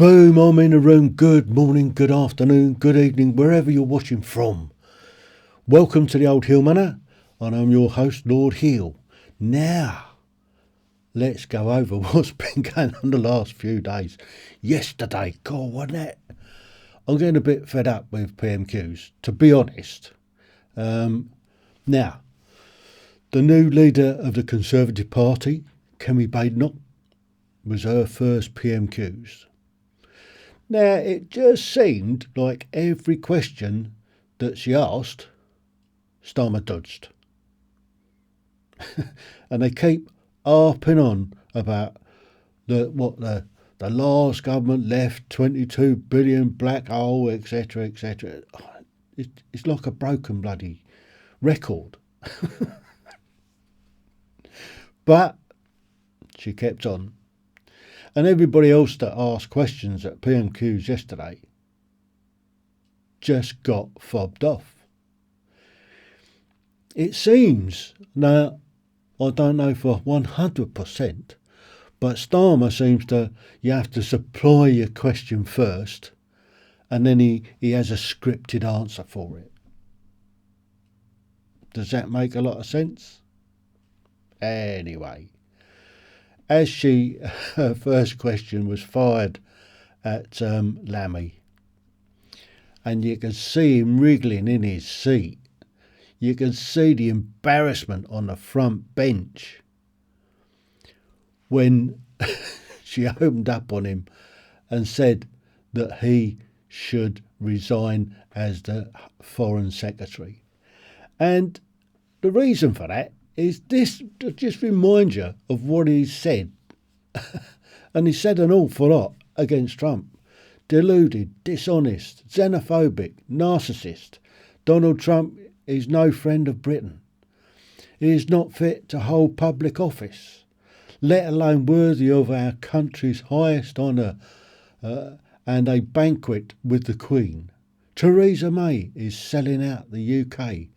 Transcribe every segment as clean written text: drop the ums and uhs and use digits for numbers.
Boom, I'm in the room. Good morning, good afternoon, good evening, wherever you're watching from. Welcome to the Old Heale Manor, and I'm your host, Lord Heale. Now, let's go over what's been going on the last few days. Yesterday, God, wasn't it? I'm getting a bit fed up with PMQs, to be honest. Now, the new leader of the Conservative Party, Kemi Badenoch, was her first PMQs. Now, it just seemed like every question that she asked, Starmer dodged. And they keep harping on about the last government left 22 billion black hole, etc., etc. It's like a broken bloody record. But she kept on. And everybody else that asked questions at PMQs yesterday just got fobbed off. It seems, now, I don't know for 100%, but Starmer seems to, you have to supply your question first, and then he has a scripted answer for it. Does that make a lot of sense? Anyway, as her first question was fired at Lammy, and you could see him wriggling in his seat. You could see the embarrassment on the front bench when she opened up on him and said that he should resign as the Foreign Secretary. And the reason for that is this, to just remind you of what he said. And he said an awful lot against Trump. Deluded, dishonest, xenophobic, narcissist. Donald Trump is no friend of Britain. He is not fit to hold public office, let alone worthy of our country's highest honour and a banquet with the Queen. Theresa May is selling out the UK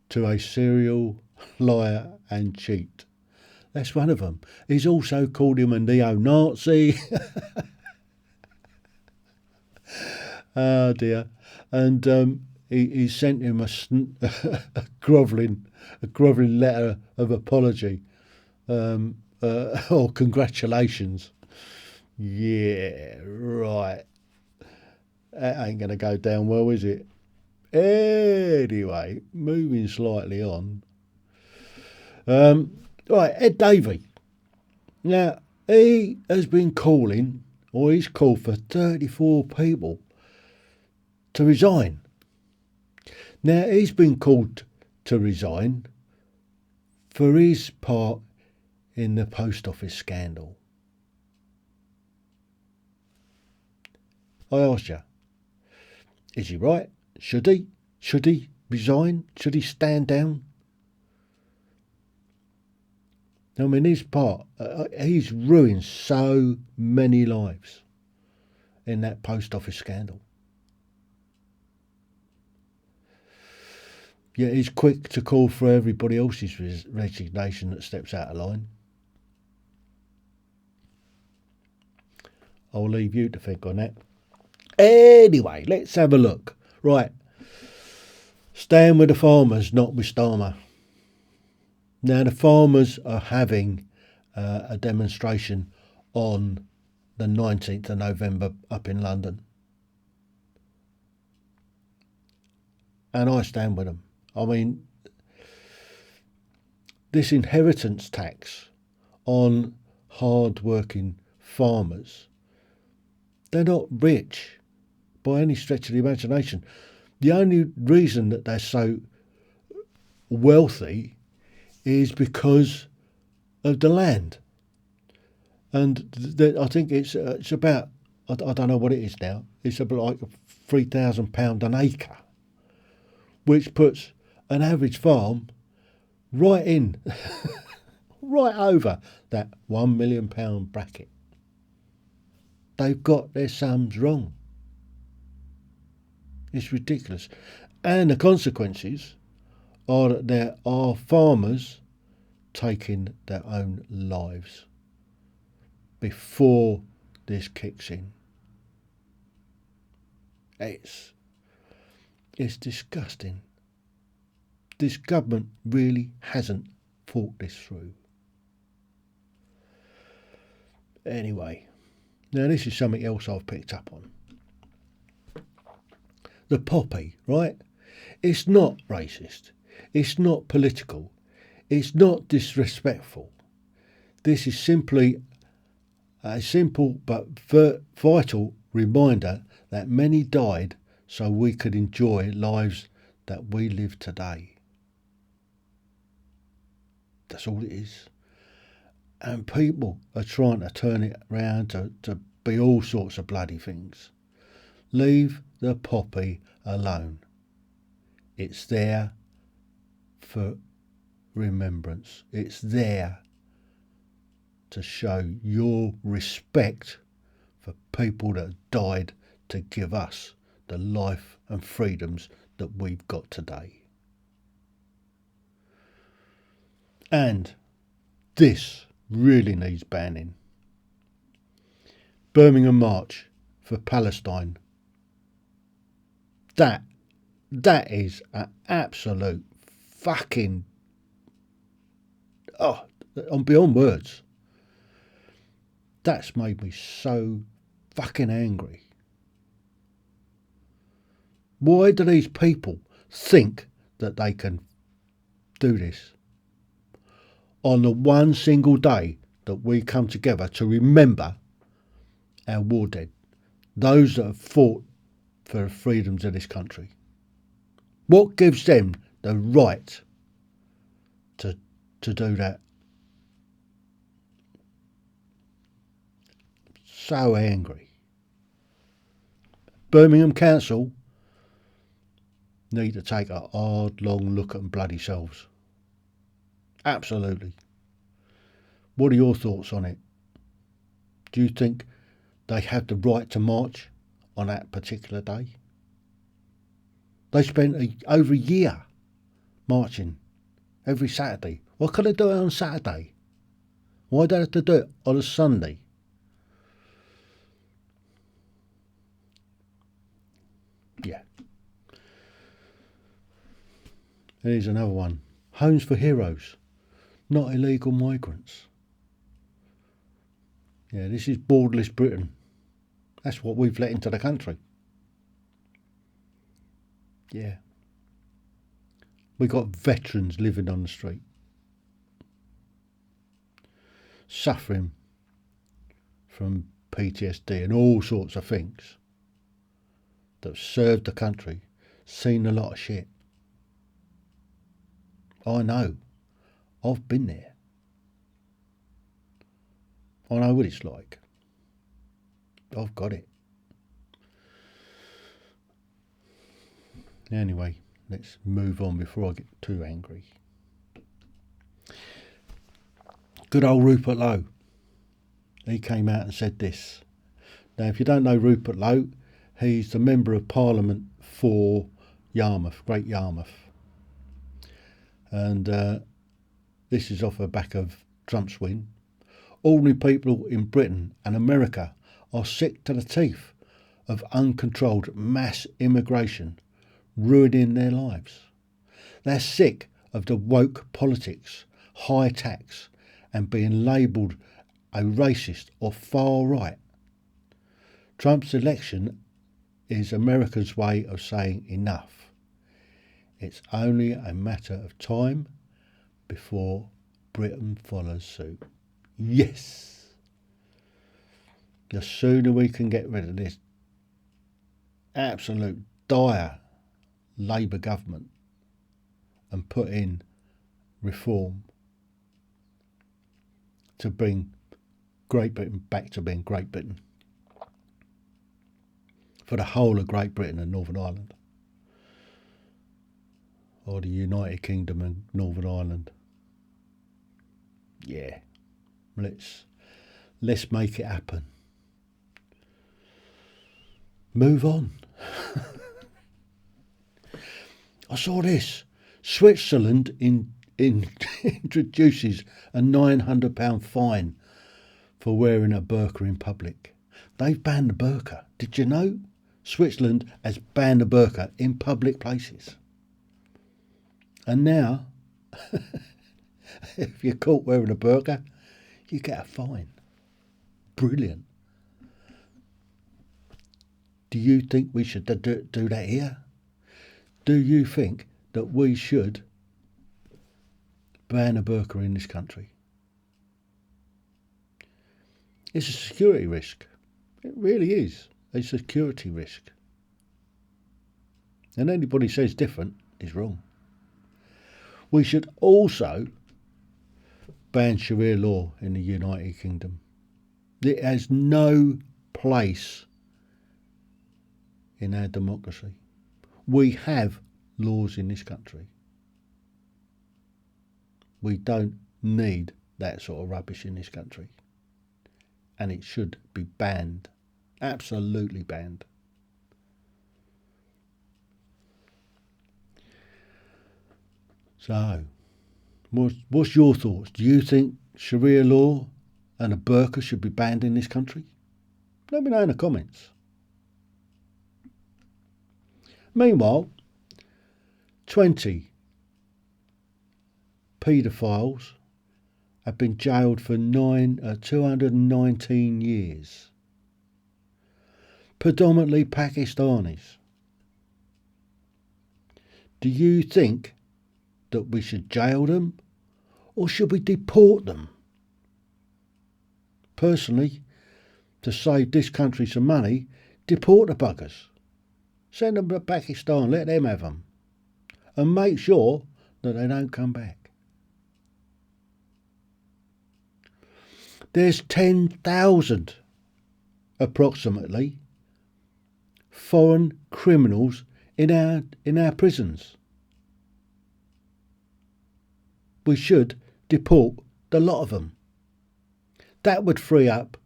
to a serial liar and cheat. That's one of them. He's also called him a neo-Nazi. Oh dear. And he sent him a grovelling letter of apology or congratulations. Yeah, right. That ain't going to go down well, is it? Anyway, moving slightly on. Right, Ed Davey. Now, he has been calling, or he's called for 34 people to resign. Now, he's been called to resign for his part in the post office scandal. I asked you, is he right? Should he? Should he resign? Should he stand down? I mean, his part, he's ruined so many lives in that post office scandal. Yet he's quick to call for everybody else's resignation that steps out of line. I'll leave you to think on that. Anyway, let's have a look. Right. Stand with the farmers, not with Starmer. Now, the farmers are having a demonstration on the 19th of November up in London. And I stand with them. I mean, this inheritance tax on hard-working farmers, they're not rich by any stretch of the imagination. The only reason that they're so wealthy is because of the land. And I think it's about, I don't know what it is now, it's about like £3,000 an acre, which puts an average farm right in, right over that £1 million bracket. They've got their sums wrong. It's ridiculous. And the consequences are that there are farmers taking their own lives before this kicks in. It's disgusting. This government really hasn't thought this through. Anyway, now this is something else I've picked up on. The poppy, right? It's not racist. It's not political. It's not disrespectful. This is simply a simple but vital reminder that many died so we could enjoy lives that we live today. That's all it is. And people are trying to turn it around to be all sorts of bloody things. Leave the poppy alone. It's there for remembrance. It's there to show your respect for people that died to give us the life and freedoms that we've got today. And this really needs banning. Birmingham March for Palestine. That is an absolute fucking... I'm beyond words. That's made me so fucking angry. Why do these people think that they can do this on the one single day that we come together to remember our war dead, those that have fought for the freedoms of this country? What gives them the right to do that? So angry. Birmingham Council need to take a hard, long look at them bloody selves. Absolutely. What are your thoughts on it? Do you think they have the right to march on that particular day? They spent over a year marching every Saturday. Why can't they do it on Saturday? Why do they have to do it on a Sunday? Yeah. Here's another one. Homes for heroes, not illegal migrants. Yeah, this is borderless Britain. That's what we've let into the country. Yeah. We got veterans living on the street, suffering from PTSD and all sorts of things, that have served the country, seen a lot of shit. I know. I've been there. I know what it's like. I've got it. Anyway, let's move on before I get too angry. Good old Rupert Lowe. He came out and said this. Now, if you don't know Rupert Lowe, he's the Member of Parliament for Yarmouth, Great Yarmouth. And this is off the back of Trump's win. Ordinary people in Britain and America are sick to the teeth of uncontrolled mass immigration ruining their lives. They're sick of the woke politics, high tax, and being labelled a racist or far right. Trump's election is America's way of saying enough. It's only a matter of time before Britain follows suit. Yes! The sooner we can get rid of this absolute dire Labour government and put in reform to bring Great Britain back to being Great Britain for the whole of Great Britain and Northern Ireland, or the United Kingdom and Northern Ireland. Yeah, let's make it happen. Move on. I saw this. Switzerland introduces a £900 fine for wearing a burqa in public. They've banned the burqa. Did you know? Switzerland has banned the burqa in public places. And now, if you're caught wearing a burqa, you get a fine. Brilliant. Do you think we should do that here? Do you think that we should ban a burqa in this country? It's a security risk. It really is a security risk. And anybody says different is wrong. We should also ban Sharia law in the United Kingdom. It has no place in our democracy. We have laws in this country. We don't need that sort of rubbish in this country. And it should be banned. Absolutely banned. So, what's your thoughts? Do you think Sharia law and a burqa should be banned in this country? Let me know in the comments. Meanwhile, 20 paedophiles have been jailed for 219 years. Predominantly Pakistanis. Do you think that we should jail them or should we deport them? Personally, to save this country some money, deport the buggers. Send them to Pakistan, let them have them. And make sure that they don't come back. There's 10,000, approximately, foreign criminals in our prisons. We should deport the lot of them. That would free up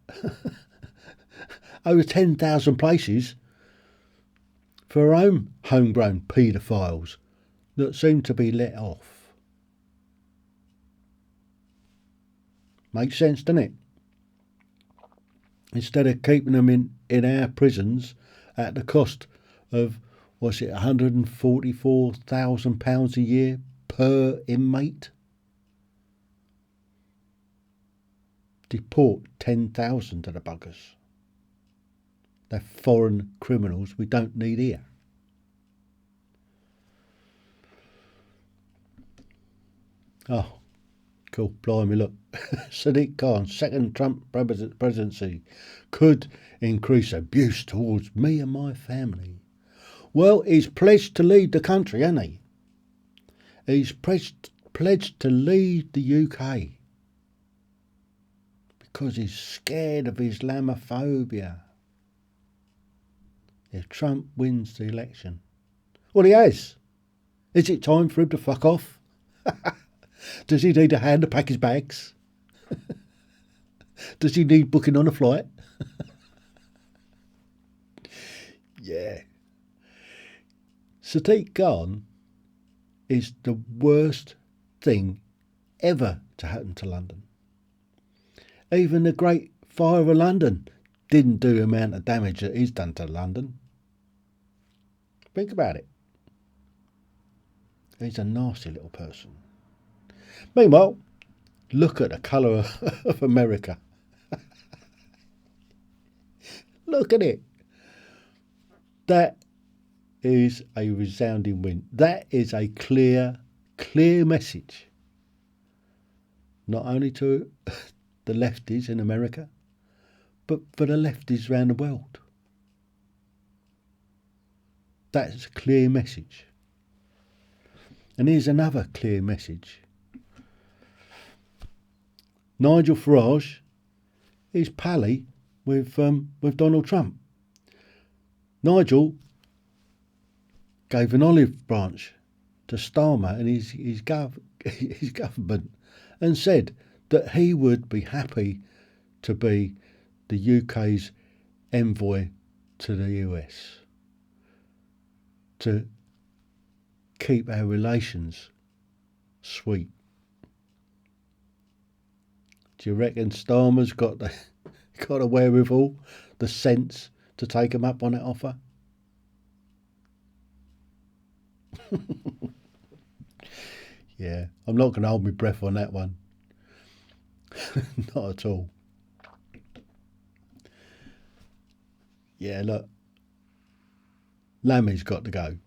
over 10,000 places for our own homegrown paedophiles that seem to be let off. Makes sense, doesn't it? Instead of keeping them in our prisons at the cost of, what's it, £144,000 a year per inmate? Deport 10,000 of the buggers. They're foreign criminals we don't need here. Oh, cool. Blimey, look. Sadiq Khan's second Trump presidency could increase abuse towards me and my family. Well, he's pledged to lead the country, hasn't he? He's pledged to lead the UK because he's scared of Islamophobia. If Trump wins the election. Well, he has. Is it time for him to fuck off? Does he need a hand to pack his bags? Does he need booking on a flight? Yeah. Sadiq Khan is the worst thing ever to happen to London. Even the Great Fire of London didn't do the amount of damage that he's done to London. Think about it. He's a nasty little person. Meanwhile, look at the colour of America. Look at it. That is a resounding win. That is a clear message. Not only to the lefties in America, but for the lefties around the world. That's a clear message. And here's another clear message. Nigel Farage is pally with Donald Trump. Nigel gave an olive branch to Starmer and his government and said that he would be happy to be the UK's envoy to the US, to keep our relations sweet. Do you reckon Starmer's got the wherewithal, the sense to take him up on that offer? Yeah, I'm not going to hold my breath on that one. Not at all. Yeah, look, Lammy's got to go.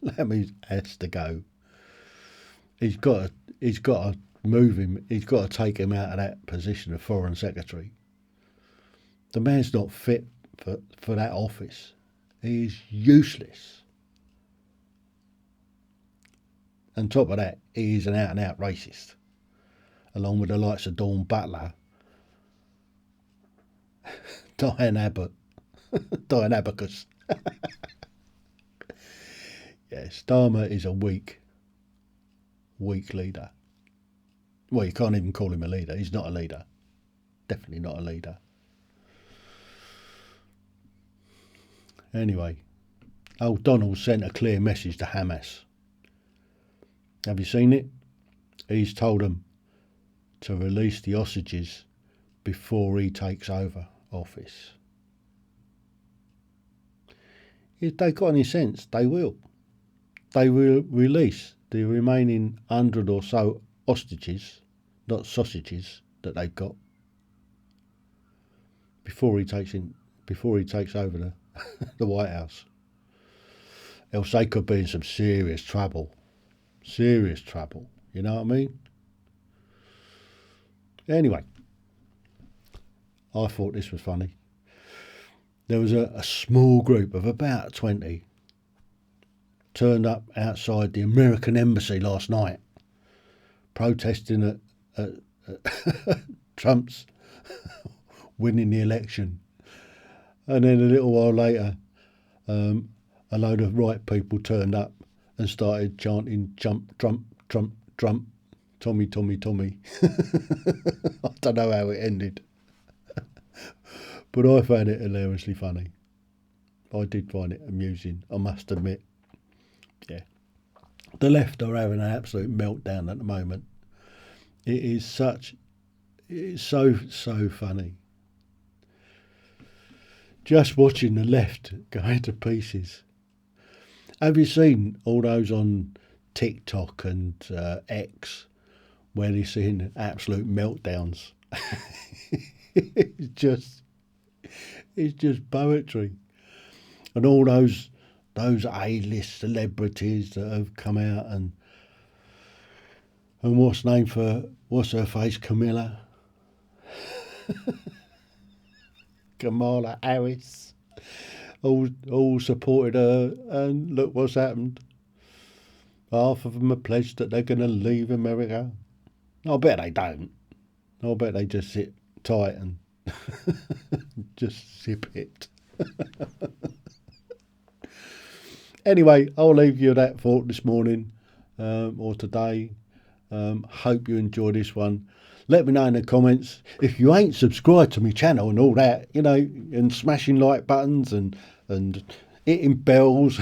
Lammy has to go. He's got to move him. He's got to take him out of that position of Foreign Secretary. The man's not fit for that office. He is useless. On top of that, he is an out-and-out racist, along with the likes of Dawn Butler, Diane Abbott, Diane Abacus. Yeah, Starmer is a weak leader. Well, you can't even call him a leader. He's not a leader. Definitely not a leader. Anyway, old Donald sent a clear message to Hamas. Have you seen it? He's told them to release the hostages before he takes over office. If they got any sense, they will. They will release the remaining 100 or so hostages, not sausages, that they've got before he takes over the White House. Else they could be in some serious trouble. Serious trouble. You know what I mean? Anyway, I thought this was funny. There was a small group of about 20 turned up outside the American embassy last night, protesting at Trump's winning the election. And then a little while later, a load of right people turned up and started chanting Trump, Trump, Trump, Trump, Tommy, Tommy, Tommy. I don't know how it ended. But I found it hilariously funny. I did find it amusing, I must admit. Yeah. The left are having an absolute meltdown at the moment. It is so funny. Just watching the left go to pieces. Have you seen all those on TikTok and X where they're seeing absolute meltdowns? It's just poetry. And all those A-list celebrities that have come out and what's her face, Kamala Harris, all supported her, and look what's happened. Half of them are pledged that they're going to leave America. I bet they don't. I bet they just sit tight and just sip it. Anyway, I'll leave you that thought this morning or today. Hope you enjoy this one. Let me know in the comments if you ain't subscribed to my channel and all that, you know, and smashing like buttons and hitting bells.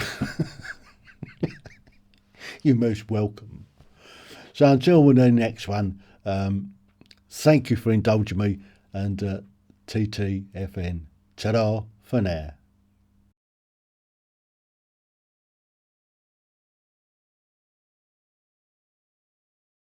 You're most welcome. So until the next one, thank you for indulging me, and TTFN. Ta-da for now.